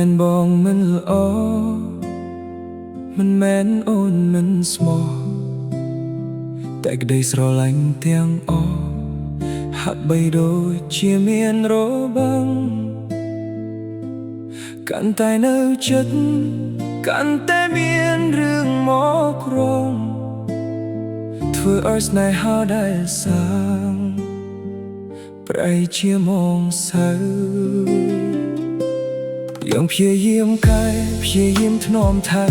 មែនបងមិនល្អមិនមែនអូនមិនស្មោះតែក្តីស្រឡាញ់ទាំងអស់ហាក់បីដូចជាមានរបាំងកាន់តែនៅចិត្តកាន់តែមានរឿងមកគ្រងធ្វើឲ្យស្នេហាដែលសាងប្រៃជាមងសៅយើងព្យាយាមកែព្យាយាមថ្នមថែ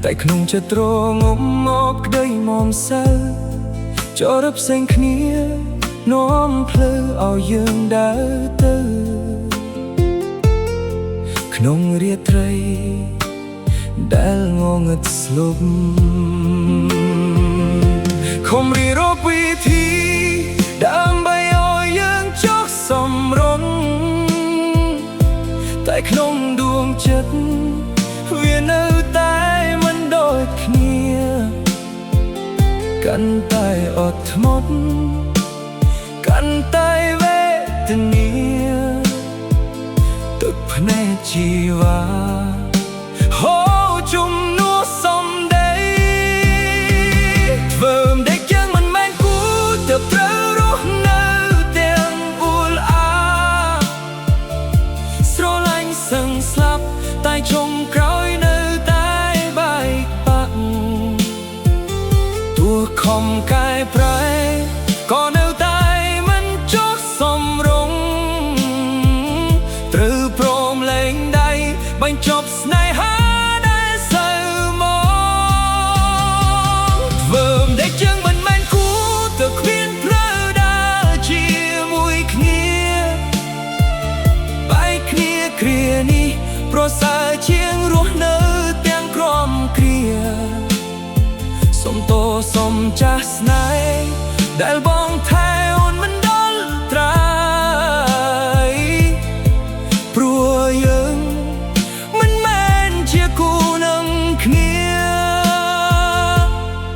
តែក្នុងចិត្តទ្រងំមកក្តីមកសៅចូលរឹបផ្សេងគ្នានាំភ្លឺឲ្យយើងដើរទៅក្នុងរាត្រីដែលងងឹតស្លុបខំរៀបរកវិធីដើម្បីឲ្យយើងចុះសម្រុងតែក្នុងដួងចិត្តវានៅតែមិនដូចគ្នាកាន់តែអត់ធ្មត់កាន់តែវេទនាទឹកភ្នែកជីវ៉ាហូរជំនួសសំដីធ្វើមិនដេកយ៉ាងមិនមែនគូទៅត្រូវរស់នៅទាំងអ៊ូលអាស្រឡាញ់សឹងស្លាប់តែចុងក្រោយនៅតែបែកបាក់ទោះខំកែប្រែក៏នៅតែមិនចុះសម្រុងត្រូវព្រមលែងដៃបញ្ចប់ស្នេហាដែលសៅមកធ្វើមិនដេកជាងមិនមែនគូទៅគ្មានផ្លូវដើរជាមួយគ្នាបែកគ្នាគ្រានេះប្រសើរជាងរស់នៅទាំងក្រំគ្រាសុំតោសុំចាស់ស្នេហ៍ដែលបងថែអូនមិនដល់ត្រាយព្រោះយើងមិនមែនជាគូនឹងគ្នា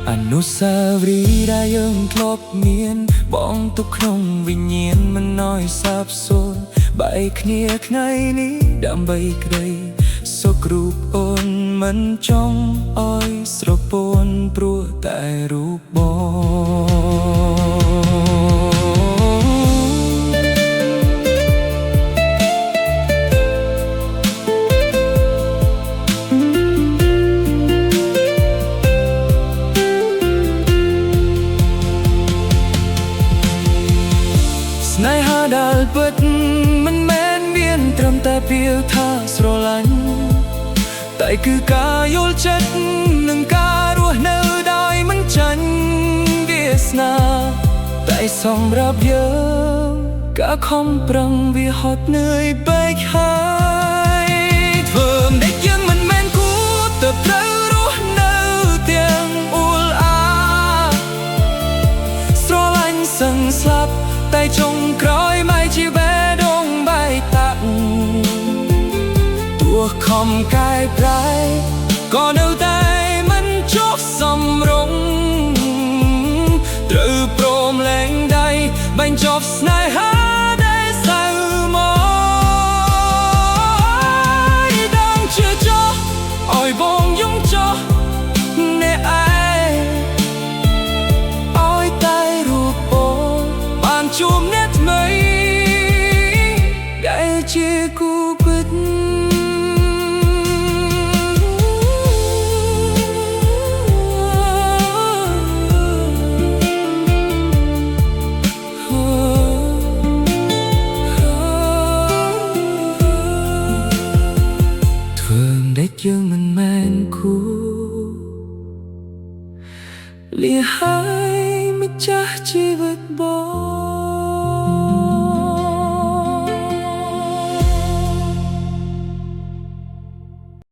អនុស្សាវរីយ៍ដែលយើងធ្លាប់មានបងទុកក្នុងវិញ្ញាណមិនឲ្យសាបសូន្យបែកគ្នាថ្ងៃនេះដើម្បីក្តីសុខរូបអូនមិនចង់ឲ្យស្រពោនព្រោះតែរូបបងស្នេហាដែលពិតមិនមែនមានត្រឹមតែពាក្យថាស្រឡាញ់តែគឺការយល់ចិត្តនិងការរស់នៅដោយមិនចាញ់វាសនាតែសម្រាប់យើងការខំប្រឹងវាហត់នឿយពេកហើយធ្វើមិនដេចយើងមិនមែនគូទៅត្រូវរស់នៅទាំងអ៊ូលអាស្រឡាញ់សឹងស្លាប់តែចុងក្រោយមិនជាបេះដូងបែកតាក់ទោះខំកែប្រែក៏នៅតែមិនចុះសម្រុងត្រូវព្រមលែងដៃបញ្ចប់ស្នេហាដែលសៅមកដឹងជឿចុះឲ្យបងយំចុះអ្នកឯងឲ្យតែរូបអូនបានជួបអ្នកថ្មីដែលជាគូពិតយើងមិនមែនគូលាហើយម្ចាស់ជីវិតបង